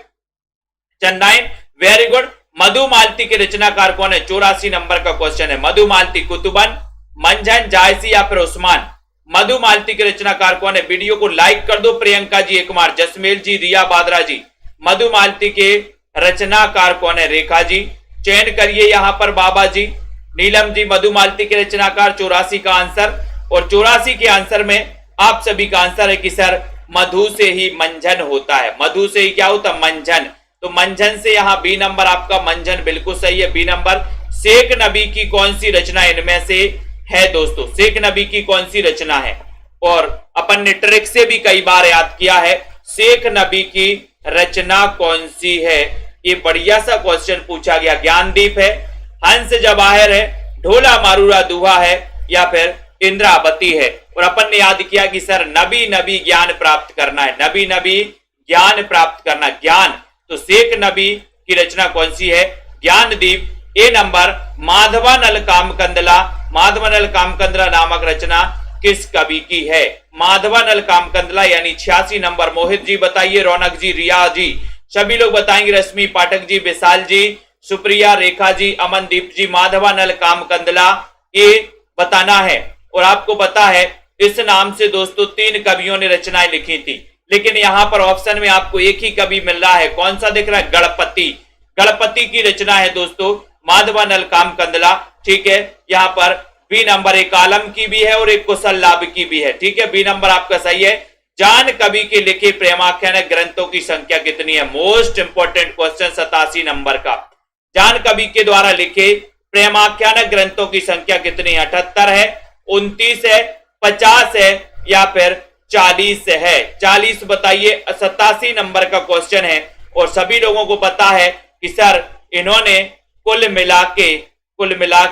A: चंदाइन वेरी गुड। मधुमालती के रचनाकार कौन है? 84 नंबर का क्वेश्चन है। मधुमालती कुतुबन, मंझन, जायसी या फिर उस्मान? मधुमालती के रचनाकार कौन है? वीडियो को लाइक कर दो। प्रियंका जी, एक बार जसमेल जी, रिया बादरा जी। मधुमालती के रचनाकार कौन है? रेखा जी। चयन करिए यहां पर बाबा जी, नीलम जी। मधुमालती के रचनाकार 84 का आंसर, और 84 के आंसर में आप सभी का आंसर है कि सर मधु से ही मंझन होता है। मधु से ही क्या होता है? मंझन। तो मंझन से यहां बी नंबर आपका मंझन बिल्कुल सही है, बी नंबर। शेख नबी की कौन सी रचना इनमें से है दोस्तों? शेख नबी की कौन सी रचना है? और अपन ने ट्रिक से भी कई बार याद किया है, शेख नबी की रचना कौन सी है? ये बढ़िया सा क्वेश्चन पूछा गया। ज्ञानदीप है, हंस जवाहिर है, ढोला मारूरा दुहा है या फिर इंद्रावती है? और अपन ने याद किया कि सर नबी नबी ज्ञान प्राप्त करना है। नबी नबी ज्ञान प्राप्त करना, ज्ञान। तो शेख नबी की रचना कौन सी है? ज्ञानदीप। ए नंबर माधवानल कामकंदला। माधवानल कामकंदला नामक रचना किस कवि की है? माधवानल कामकंदला यानी 86 नंबर। मोहित जी बताइए, रौनक जी, रिया जी, सभी लोग बताएंगे। रश्मि पाठक जी, विशाल जी, सुप्रिया, रेखा जी, अमनदीप जी। माधवानल कामकंदला ये बताना है। और आपको पता है इस नाम से दोस्तों 3 कवियों ने रचनाएं लिखी थी, लेकिन यहां पर ऑप्शन में आपको एक ही कवि मिल रहा है। कौन सा दिख रहा है? गणपति। गणपति की रचना है दोस्तों माधवानल कामकंदला। ठीक है, यहां पर बी नंबर एक आलम की भी है और एक कुशल लाभ की भी है। ठीक है, बी नंबर आपका सही है। जान कवि के लिखे प्रेमाख्यानक ग्रंथों की संख्या कितनी है? मोस्ट इंपोर्टेंट क्वेश्चन 87 नंबर का। जान कवि के द्वारा लिखे प्रेमाख्यानक ग्रंथों की संख्या कितनी है? 78 है, 29 है, 50 है या फिर 40 है? 40 बताइए। 87 नंबर का क्वेश्चन है और सभी लोगों को पता है कि सर इन्होंने कुल मिला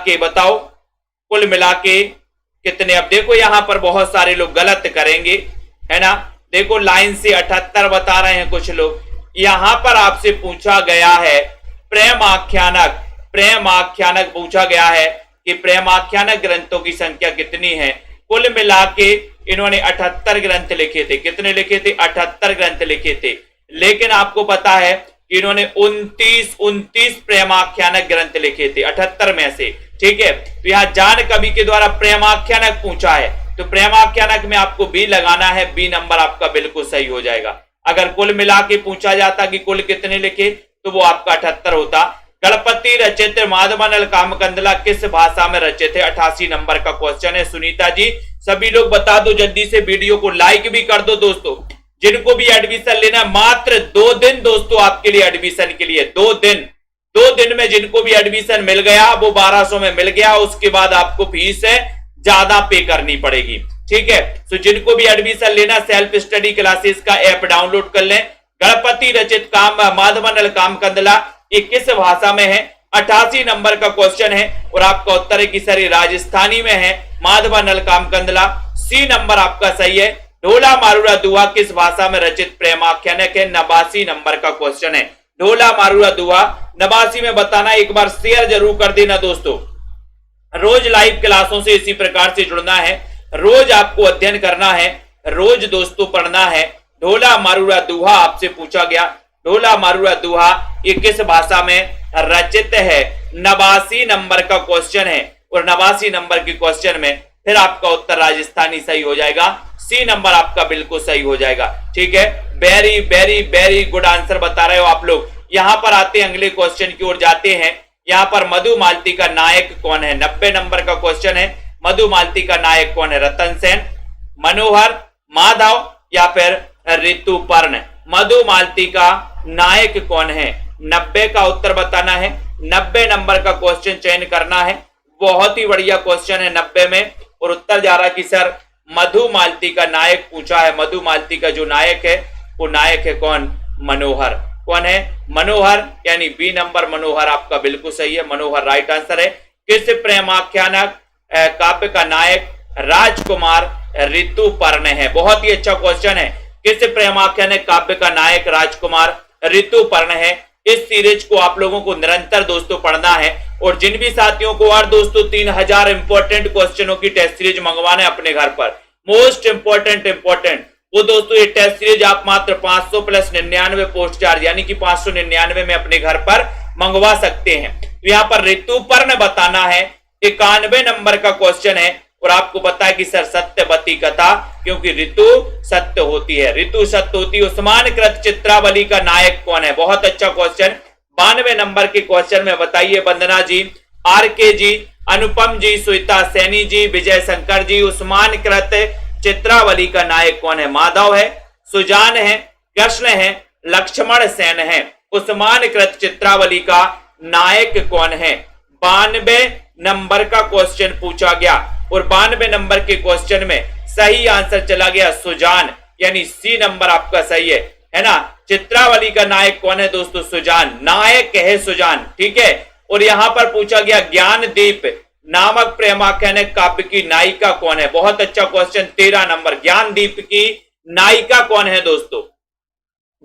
A: के बताओ, कुल मिला के कितने? अब देखो यहां पर बहुत सारे लोग गलत करेंगे, है ना। देखो लाइन से 78 बता रहे हैं कुछ लोग। यहां पर आपसे पूछा गया है प्रेमाख्यानक पूछा गया है कि प्रेमाख्यानक ग्रंथों की संख्या कितनी है? कुल मिला के इन्होंने 78 ग्रंथ लिखे थे। कितने लिखे थे? 78 ग्रंथ लिखे थे। लेकिन आपको पता है कि इन्होंने 29 प्रेमाख्यानक ग्रंथ लिखे थे 78 में से। ठीक है, तो यहाँ जान कवि के द्वारा प्रेमाख्यानक पूछा है, तो प्रेमाख्यानक में आपको बी लगाना है। बी नंबर आपका बिल्कुल सही हो जाएगा। अगर कुल मिला के पूछा जाता कि कुल कितने लिखे तो वो आपका 78 होता। गणपति रचित माधवानल कामकंदला किस भाषा में रचित है? 88 नंबर का क्वेश्चन है। सुनीता जी, सभी लोग बता दो जल्दी से, वीडियो को लाइक भी कर दो दोस्तों। जिनको भी एडमिशन लेना, मात्र 2 दिन दोस्तों आपके लिए एडमिशन के लिए। 2 दिन में जिनको भी एडमिशन मिल गया वो 1200 में मिल गया। उसके बाद आपको फीस ज्यादा पे करनी पड़ेगी। ठीक है, तो जिनको भी एडमिशन लेना सेल्फ स्टडी क्लासेस का ऐप डाउनलोड कर लें। गणपति रचित माधवानल कामकंदला ये किस भाषा में है? 88 नंबर का क्वेश्चन है और आपका उत्तर है कि सर ये राजस्थानी में है माधवानल कामकंदला। सी नंबर आपका सही है। ढोला मारूरा दुहा किस भाषा में रचित प्रेमाख्यानक है? 89 नंबर का क्वेश्चन है। ढोला मारूरा दुहा 89 में बताना। एक बार शेयर जरूर कर देना दोस्तों। रोज लाइव क्लासों से इसी प्रकार से जुड़ना है, रोज आपको अध्ययन करना है, रोज दोस्तों पढ़ना है। ढोला मारूरा दुहा आपसे पूछा गया, ढोला मारूरा दुहा ये किस भाषा में रचित है? 89 नंबर का क्वेश्चन है और 89 नंबर के क्वेश्चन में फिर आपका उत्तर राजस्थानी सही हो जाएगा। सी नंबर आपका बिल्कुल सही हो जाएगा। ठीक है, very very very good answer बता रहे हो आप लोग। यहां पर आते हैं अगले क्वेश्चन की ओर जाते हैं। यहां पर मधुमालती का नायक कौन है? 90 नंबर का क्वेश्चन है। मधुमालती का नायक कौन है? रतन सेन, मनोहर, माधव या फिर ऋतुपर्ण? मधुमालती का नायक कौन है? 90 का उत्तर बताना है। 90 नंबर का क्वेश्चन चयन करना है। बहुत ही बढ़िया क्वेश्चन है 90 में, और उत्तर जा रहा कि सर मधुमालती का नायक पूछा है। मधुमालती का जो नायक है वो नायक है कौन? मनोहर। कौन है? मनोहर, यानी बी नंबर मनोहर आपका बिल्कुल सही है। मनोहर राइट आंसर है। किस प्रेमाख्यानक काव्य का नायक राजकुमार ऋतुपर्ण है? बहुत ही अच्छा क्वेश्चन है। किस प्रेमाख्यानक काव्य का नायक राजकुमार ऋतुपर्ण है? इस सीरीज को आप लोगों को निरंतर दोस्तों पढ़ना है, और जिन भी साथियों को और दोस्तों 3000 इंपॉर्टेंट क्वेश्चनों की टेस्ट सीरीज मंगवाना है अपने घर पर, मोस्ट इंपॉर्टेंट वो दोस्तों ये टेस्ट सीरीज आप मात्र 500 प्लस 99 पोस्ट चार्ज यानी कि 599 में अपने घर पर मंगवा सकते हैं। तो यहाँ पर ऋतुपर्ण बताना है। 91 नंबर का क्वेश्चन है, और आपको पता है कि सर सत्यवती कथा, क्योंकि ऋतु सत्य होती है, ऋतु सत्य होती है। उस्मान कृत चित्रावली का नायक कौन है? बहुत अच्छा क्वेश्चन। 92 नंबर के क्वेश्चन में बताइए वंदना जी, आर के जी, अनुपम जी, श्वेता सैनी जी, विजय शंकर जी, उस्मान कृत चित्रावली का नायक कौन है? माधव है, सुजान है, कृष्ण है, लक्ष्मण सेन है। उस्मान कृत चित्रावली का नायक कौन है? 92 नंबर का क्वेश्चन पूछा गया, और 92 नंबर के क्वेश्चन में सही आंसर चला गया सुजान, यानी सी नंबर आपका सही है ना। चित्रावली का नायक कौन है दोस्तों? सुजान, नायक है सुजान, ठीक है। और यहां पर पूछा गया ज्ञानदीप नामक प्रेमाख्यानक काव्य की नायिका कौन है? बहुत अच्छा क्वेश्चन। 13 नंबर, ज्ञानदीप की नायिका कौन है दोस्तों?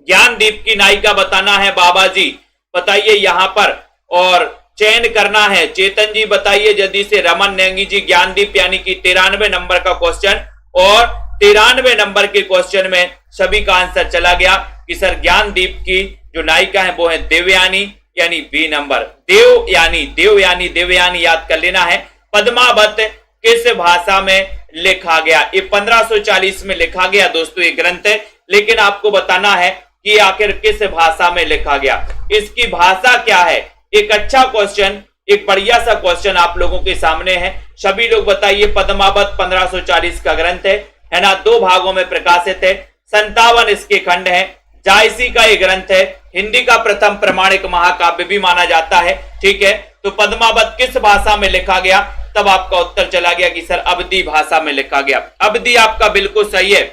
A: ज्ञानदीप की नायिका बताना है बाबा जी, बताइए यहां पर, और चयन करना है। चेतन जी बताइए जल्दी से। रमन नेंगी जी, ज्ञानदीप यानी कि 93 नंबर का क्वेश्चन, और 93 नंबर के क्वेश्चन में सभी का आंसर चला गया कि सर ज्ञानदीप की जो नायिका है वो है देवयानी, यानी बी नंबर। देवयानी याद कर लेना है। पद्मावत किस भाषा में लिखा गया? ये 1540 में लिखा गया दोस्तों ये ग्रंथ, लेकिन आपको बताना है कि आखिर किस भाषा में लिखा गया, इसकी भाषा क्या है। एक अच्छा क्वेश्चन, एक बढ़िया सा क्वेश्चन आप लोगों के सामने है। सभी लोग बताइए। पद्मावत 1540 का ग्रंथ है ना, 2 भागों में प्रकाशित है, 57 इसके खंड है। जायसी का ये ग्रंथ है, हिंदी का प्रथम प्रमाणिक महाकाव्य भी माना जाता है, ठीक है। तो पद्मावत किस भाषा में लिखा गया? तब आपका उत्तर चला गया कि सर अवधी भाषा में लिखा गया। अवधी आपका बिल्कुल सही है।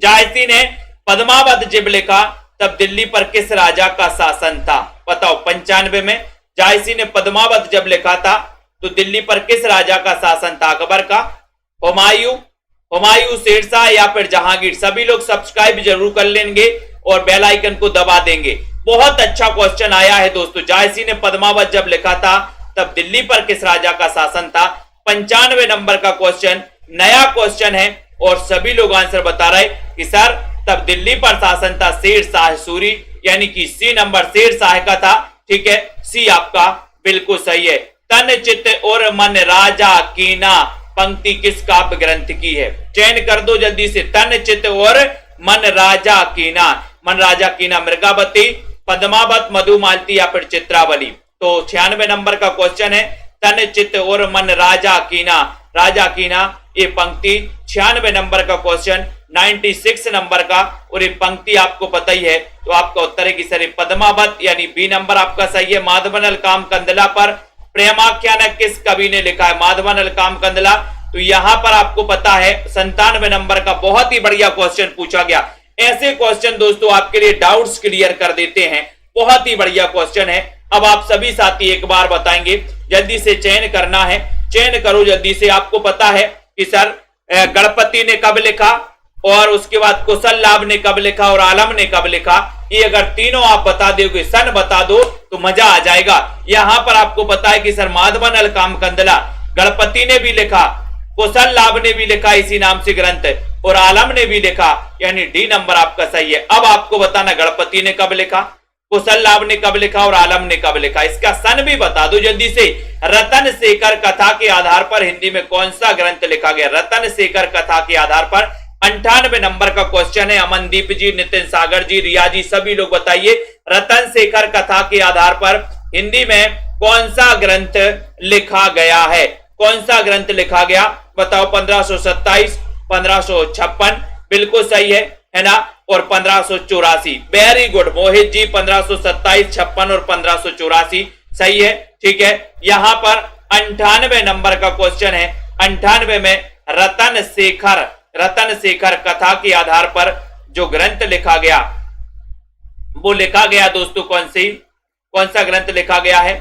A: जायसी ने पद्मावत जब लिखा तब दिल्ली पर किस राजा का शासन था? बताओ। 95 में जायसी ने पद्मावत जब लिखा था तो दिल्ली पर किस राजा का शासन था? अकबर का, हुमायूं, शेरशाह या फिर जहांगीर? सभी लोग सब्सक्राइब जरूर कर लेंगे और बेल आइकन को दबा देंगे। बहुत अच्छा क्वेश्चन आया है दोस्तों। जायसी ने पद्मावत जब लिखा था तब दिल्ली पर किस राजा का शासन था? 95 नंबर का क्वेश्चन, नया क्वेश्चन है, और सभी लोग आंसर बता रहे कि सर तब दिल्ली पर शासन था शेर शाह सूरी, यानी कि सी नंबर शेर शाह का था, ठीक है। सी आपका बिल्कुल सही है। तन चित और मन राजा कीना पंक्ति किस काव्य ग्रंथ की है? चयन कर दो जल्दी से। तन चित और मन राजा कीना, मन राजा कीना मृगावती, पद्मावत, मधुमालती या फिर चित्रावली? तो 96 नंबर का क्वेश्चन है। तन चित और मन राजा कीना ये पंक्ति 96 नंबर का क्वेश्चन। 96 नंबर का, और ये पंक्ति आपको पता ही है, तो आपका उत्तर है कि सर पद्मावत, यानी बी नंबर आपका सही है। माधवन काम कंदला पर प्रेमाख्यानक किस कवि ने लिखा है? माधवन काम कंदला। तो यहां पर आपको पता है 97 नंबर का बहुत ही बढ़िया क्वेश्चन पूछा गया। ऐसे क्वेश्चन दोस्तों आपके लिए डाउट्स क्लियर कर देते हैं, बहुत ही बढ़िया क्वेश्चन है। अब आप सभी साथी एक बार बताएंगे, जल्दी से चयन करना है, चयन करो जल्दी से। आपको पता है कि सर गणपति ने कब लिखा, और उसके बाद कुशल लाभ ने कब लिखा, और आलम ने कब लिखा। ये अगर तीनों आप बता दोगे, सन बता दो तो मजा आ जाएगा। यहां पर आपको पता है कि सर माधवन काम कंदला, गणपति ने भी लिखा, कुशल लाभ ने भी लिखा इसी नाम से ग्रंथ, और आलम ने भी लिखा, यानी डी नंबर आपका सही है। अब आपको बताना गणपति ने कब लिखा, कुशल लाभ ने कब लिखा और आलम ने कब लिखा। इसका सन भी बता दो जल्दी से। रतन शेखर कथा के आधार पर हिंदी में कौन सा ग्रंथ लिखा गया? रतन शेखर कथा के आधार पर 98 नंबर का क्वेश्चन है। अमनदीप जी, नितिन सागर जी, रिया जी, सभी लोग बताइए रतन शेखर कथा के आधार पर हिंदी में कौन सा ग्रंथ लिखा गया है? कौन सा ग्रंथ लिखा गया बताओ? 1527, 1556 बिल्कुल सही है ना, और 1584। वेरी गुड मोहित जी, 1527, 56 और 1584 सही है। ठीक है, यहां पर 98 नंबर का क्वेश्चन है। 98 में रतन शेखर कथा के आधार पर जो ग्रंथ लिखा गया वो लिखा गया दोस्तों कौन सा ग्रंथ लिखा गया है?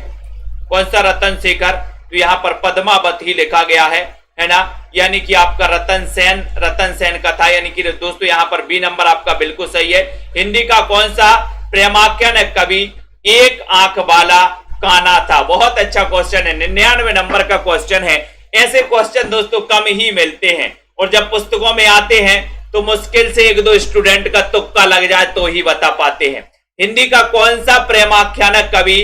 A: कौन सा रतन शेखर? तो यहां पर पद्मावत ही लिखा गया है ना, यानी कि आपका रतन सेन कथा, यानी कि दोस्तों यहां पर बी नंबर आपका बिल्कुल सही है। हिंदी का कौन सा प्रेमाख्यान कवि एक आंख वाला काना था? बहुत अच्छा क्वेश्चन है, 99 नंबर का क्वेश्चन है। ऐसे क्वेश्चन दोस्तों कम ही मिलते हैं, और जब पुस्तकों में आते हैं तो मुश्किल से 1-2 स्टूडेंट का तुक्का लग जाए तो ही बता पाते हैं। हिंदी का कौन सा प्रेमाख्यान कवि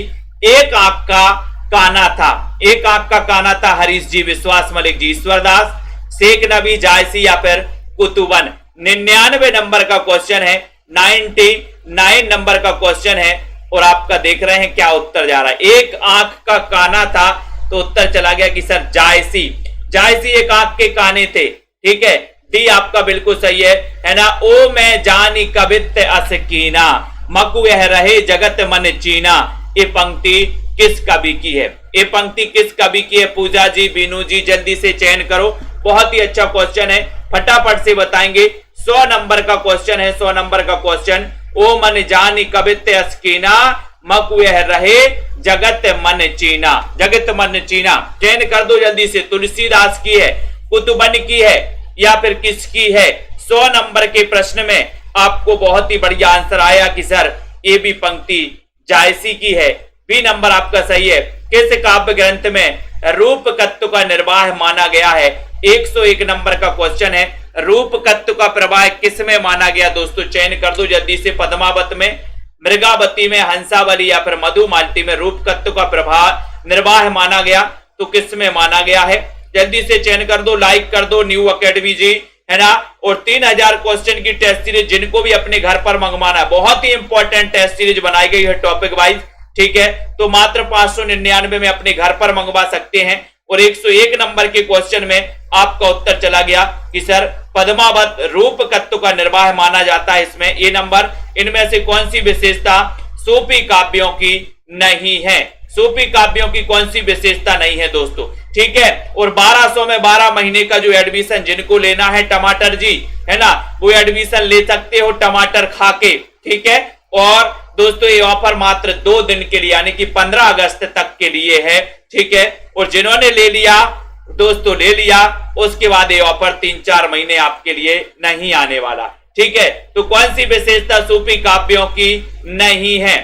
A: एक आंख का काना था? एक आंख का काना था हरीश जी, विश्वास मलिक जी, ईश्वरदास, शेख नबी, जायसी या फिर कुतुबन। 99 नंबर का क्वेश्चन है, 99 नंबर का क्वेश्चन है, और आपका देख रहे हैं क्या उत्तर जा रहा है। एक आंख का काना था तो उत्तर चला गया कि सर जायसी एक आंख के काने थे। ठीक है, डी आपका बिल्कुल सही है ना। ओ मैं जानी कवित असकीना, मकु यह रहे जगत मन चीना, ये पंक्ति किस कवि की है? ये पंक्ति किस कवि की है? पूजा जी, बीनू जी, जल्दी से चयन करो। बहुत ही अच्छा क्वेश्चन है, फटाफट से बताएंगे। 100 नंबर का क्वेश्चन है, 100 नंबर का क्वेश्चन। ओ मन जानी कवित असकीना, मकु यह रहे जगत मन चीना, जगत मन चीना। चयन कर दो जल्दी से, तुलसीदास की है, कुतुबन की है, या फिर किसकी है? 100 नंबर के प्रश्न में आपको बहुत ही बढ़िया आंसर आया कि सर ये भी पंक्ति जायसी की है। बी नंबर आपका सही है। किस काव्य ग्रंथ में रूपकत्व का निर्वाह माना गया है? 101 नंबर का क्वेश्चन है। रूपकत्व का प्रवाह किस में माना गया दोस्तों? चयन कर दो जल्दी से। पद्मावत में, मृगावती में, हंसावली या फिर मधुमालती में रूपकत्व का प्रवाह निर्वाह माना गया तो किस में माना गया है? जल्दी से चयन कर दो, लाइक कर दो न्यू अकेडमी जी, है ना। और 3000 क्वेश्चन की टेस्ट सीरीज जिनको भी अपने घर पर मंगवाना है, बहुत ही इंपॉर्टेंट टेस्ट सीरीज बनाई गई है टॉपिक वाइज। ठीक है, तो मात्र 599 में अपने घर पर मंगवा सकते हैं। और 101 नंबर के क्वेश्चन में आपका उत्तर चला गया कि सर पद्मावत रूपकत्व का निर्वाह माना जाता है इसमें। ये नंबर, इनमें से कौन सी विशेषता सूफी काव्यों की नहीं है? सूफी काव्यों की कौन सी विशेषता नहीं है दोस्तों? ठीक है, और 1200 में 12 महीने का जो एडमिशन जिनको लेना है टमाटर जी, है ना, वो एडमिशन ले सकते हो टमाटर खा के। ठीक है, और दोस्तों ये ऑफर मात्र 2 दिन के लिए यानी कि 15 अगस्त तक के लिए है। ठीक है, और जिन्होंने ले लिया दोस्तों ले लिया, उसके बाद ये ऑफर 3-4 महीने आपके लिए नहीं आने वाला। ठीक है, तो कौन सी विशेषता सूफी काव्यों की नहीं है?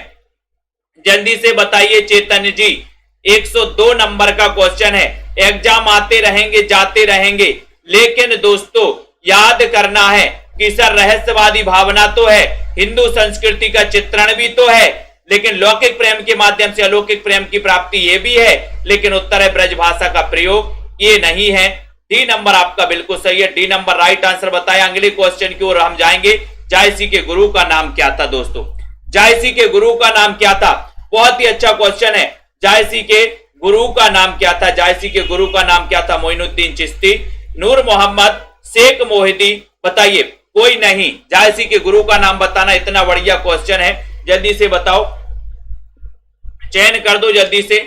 A: जल्दी से बताइए चेतन जी। 102 नंबर का क्वेश्चन है। एग्जाम आते रहेंगे जाते रहेंगे, लेकिन दोस्तों याद करना है कि सर रहस्यवादी भावना तो है, हिंदू संस्कृति का चित्रण भी तो है, लेकिन लौकिक प्रेम के माध्यम से अलौकिक प्रेम की प्राप्ति ये भी है, लेकिन उत्तर है ब्रज भाषा का प्रयोग, ये नहीं है। डी नंबर आपका बिल्कुल सही है, डी नंबर राइट आंसर बताया। अगले क्वेश्चन की ओर हम जाएंगे। जायसी के गुरु का नाम क्या था दोस्तों? जायसी के गुरु का नाम क्या था? बहुत ही अच्छा क्वेश्चन है। जायसी के गुरु का नाम क्या था? जायसी के गुरु का नाम क्या था? मोइनुद्दीन चिश्ती, नूर मोहम्मद, शेख मोहिदी, बताइए कोई नहीं। जायसी के गुरु का नाम बताना इतना बढ़िया क्वेश्चन है, जल्दी से बताओ, चयन कर दो जल्दी से,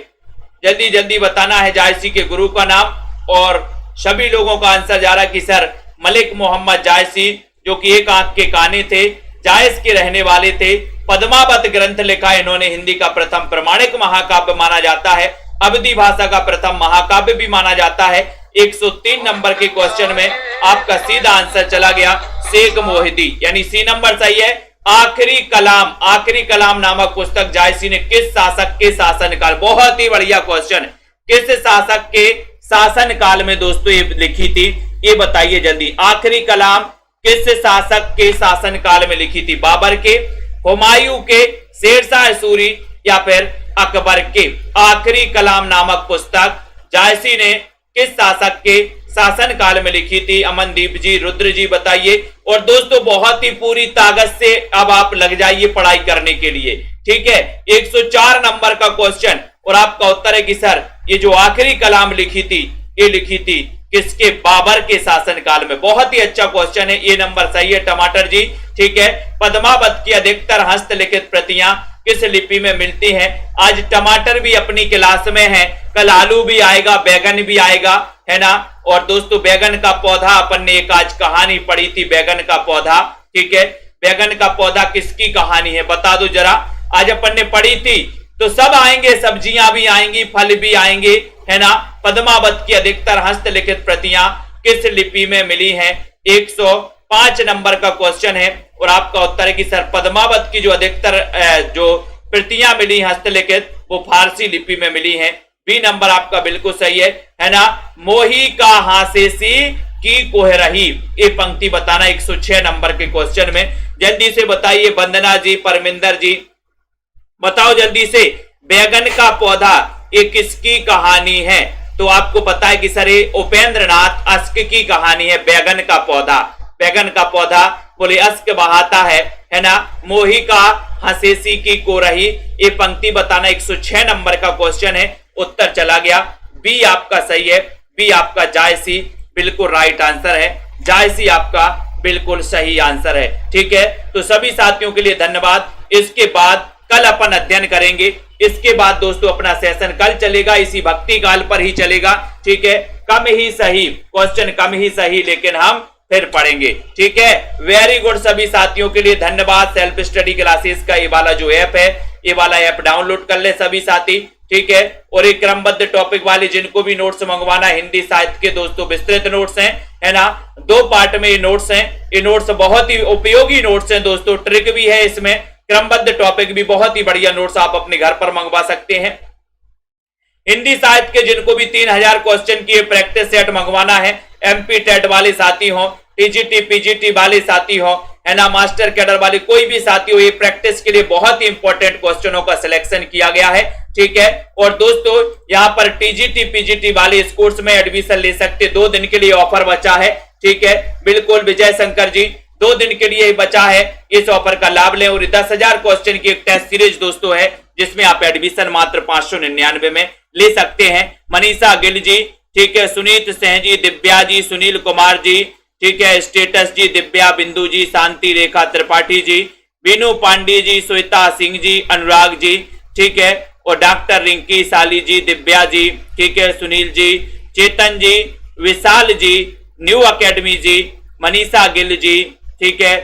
A: जल्दी जल्दी बताना है जायसी के गुरु का नाम। और सभी लोगों का आंसर जा रहा है कि सर मलिक मोहम्मद जायसी, जो कि एक आंख के काने थे, जायस के रहने वाले थे। पद्मावत ग्रंथ लिखा इन्होंने, हिंदी का प्रथम प्रमाणिक महाकाव्य माना जाता है, अवधी भाषा का प्रथम महाकाव्य भी माना जाता है। 103 नंबर के क्वेश्चन में आपका सीधा आंसर चला गया शेख मोहिदी, यानी सी नंबर सही है। आखिरी कलाम नामक पुस्तक जायसी ने किस शासक के शासनकाल, बहुत ही बढ़िया क्वेश्चन, किस शासक के शासनकाल में दोस्तों ये लिखी थी, ये बताइए जल्दी। आखिरी कलाम किस शासक के शासनकाल में लिखी थी? बाबर के, हुमायूं के, शेरशाह सूरी या फिर अकबर के? आखिरी कलाम नामक पुस्तक जायसी ने किस शासक के शासन काल में लिखी थी? अमनदीप जी, रुद्र जी बताइए। और दोस्तों बहुत ही पूरी ताकत से अब आप लग जाइए पढ़ाई करने के लिए, ठीक है। 104 नंबर का क्वेश्चन और आपका उत्तर है कि सर ये जो आखिरी कलाम लिखी थी ये लिखी थी किसके? बाबर के शासनकाल में। बहुत ही अच्छा क्वेश्चन है, ये नंबर सही है टमाटर जी, ठीक है। पद्मावत की अधिकतर हस्तलिखित प्रतियां किस लिपि में मिलती हैं? आज टमाटर भी अपनी क्लास में है, कल आलू भी आएगा, बैगन भी आएगा, है ना। और दोस्तों बैगन का पौधा अपन ने एक आज कहानी पढ़ी थी, बैगन का पौधा, ठीक है। बैगन का पौधा किसकी कहानी है बता दो जरा, आज अपन ने पढ़ी थी। तो सब आएंगे, सब्जियां भी आएंगी, फल भी आएंगे, है ना। पद्मावत की अधिकतर हस्तलिखित प्रतियां किस लिपि में मिली हैं? 105 नंबर का क्वेश्चन है और आपका उत्तर है कि सर पद्मावत की जो अधिकतर जो प्रतियां मिली हस्तलिखित वो फारसी लिपि में मिली हैं। बी नंबर आपका बिल्कुल सही है ना। मोही का हासेसी की कोहरही, ये पंक्ति बताना 106 नंबर के क्वेश्चन में। जल्दी से बताइए वंदना जी, परमिंदर जी, बताओ जल्दी से। बैगन का पौधा ये किसकी कहानी है? तो आपको पता है कि सर ये उपेंद्र नाथ अश्क की कहानी है। बैगन का पौधा, बैगन का पौधा बोले अश्क बहाता है ना। मोही का हंसेसी की कोरही, ये पंक्ति बताना 106 नंबर का क्वेश्चन है। उत्तर चला गया बी आपका सही है, बी आपका जायसी बिल्कुल राइट आंसर है। जायसी आपका बिल्कुल सही आंसर है, ठीक है। तो सभी साथियों के लिए धन्यवाद। इसके बाद कल अपन अध्ययन करेंगे। इसके बाद दोस्तों अपना सेशन कल चलेगा, इसी भक्ति काल पर ही चलेगा, ठीक है। कम ही सही क्वेश्चन, कम ही सही, लेकिन हम फिर पढ़ेंगे, ठीक है। वेरी गुड, सभी साथियों के लिए धन्यवाद। सेल्फ स्टडी क्लासेस का ये वाला जो ऐप है, ये वाला ऐप डाउनलोड कर ले सभी साथी, ठीक है। और एक क्रमबद्ध टॉपिक वाले जिनको भी नोट्स मंगवाना, हिंदी साहित्य के दोस्तों विस्तृत नोट्स हैं, है ना। 2 पार्ट में ये नोट्स हैं। ये नोट्स बहुत ही उपयोगी नोट्स हैं दोस्तों, ट्रिक भी है इसमें, क्रमबद्ध टॉपिक भी, बहुत ही बढ़िया नोट्स आप अपने घर पर मंगवा सकते हैं। हिंदी साहित्य के जिनको भी 3000 क्वेश्चन की प्रैक्टिस सेट मंगवाना है, एमपी टेट वाले साथी हो, टीजीटी पीजीटी वाले साथी हो, है ना, मास्टर कैडर वाले कोई भी साथी हो, ये प्रैक्टिस के लिए बहुत ही इंपॉर्टेंट क्वेश्चनों का सिलेक्शन किया गया है, ठीक है। और दोस्तों यहाँ पर टीजीटी पीजीटी वाले इस कोर्स में एडमिशन ले सकते, 2 दिन के लिए ऑफर बचा है, ठीक है। बिल्कुल विजय शंकर जी, 2 दिन के लिए बचा है, इस ऑफर का लाभ लें। और 10,000 क्वेश्चन की एक टेस्ट सीरीज दोस्तों है, जिसमें आप एडमिशन मात्र 599 में ले सकते हैं। मनीषा गिल जी, ठीक है, सुनीत सिंह जी, दिव्या जी, सुनील कुमार जी, ठीक है, स्टेटस जी, दिव्या, बिंदु जी, शांति रेखा त्रिपाठी जी, बीनू पांडे जी, श्वेता सिंह जी, अनुराग जी, ठीक है, और डॉक्टर रिंकी साली जी, दिव्या जी, ठीक है, सुनील जी, चेतन जी, विशाल जी, न्यू अकेडमी जी, मनीषा गिल जी, ठीक है,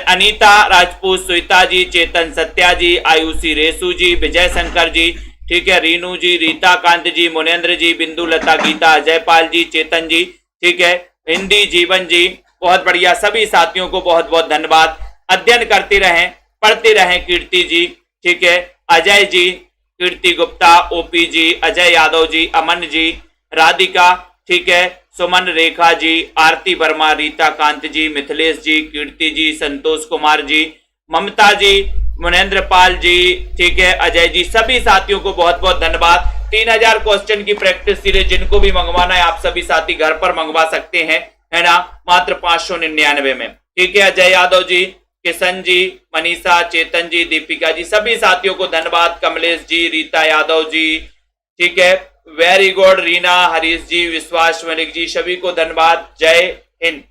A: अनीता राजपूत, श्वेता जी, चेतन सत्या जी, आयुषी रेसू जी, विजय शंकर जी, ठीक है, रीनू जी, रीता कांत जी, मुनेन्द्र जी, बिंदु लता, गीता, जयपाल जी, चेतन जी, ठीक है, हिंदी जीवन जी, बहुत बढ़िया। सभी साथियों को बहुत बहुत धन्यवाद। अध्ययन करते रहें, पढ़ते रहें। कीर्ति जी, ठीक है, अजय जी, कीर्ति गुप्ता, ओपी जी, अजय यादव जी, अमन जी, राधिका, ठीक है, सुमन रेखा जी, आरती वर्मा, रीता कांत जी, मिथिलेश जी, कीर्ति जी, संतोष कुमार जी, ममता जी, मुनेन्द्र पाल जी, ठीक है, अजय जी, सभी साथियों को बहुत बहुत धन्यवाद। 3000 क्वेश्चन की प्रैक्टिस सीरीज जिनको भी मंगवाना है, आप सभी साथी घर पर मंगवा सकते हैं, है ना, मात्र 599 में, ठीक है। अजय यादव जी, किशन जी, मनीषा, चेतन जी, दीपिका जी, सभी साथियों को धन्यवाद। कमलेश जी, रीता यादव जी, ठीक है, वेरी गुड। रीना, हरीश जी, विश्वास मलिक जी, सभी को धन्यवाद। जय हिंद।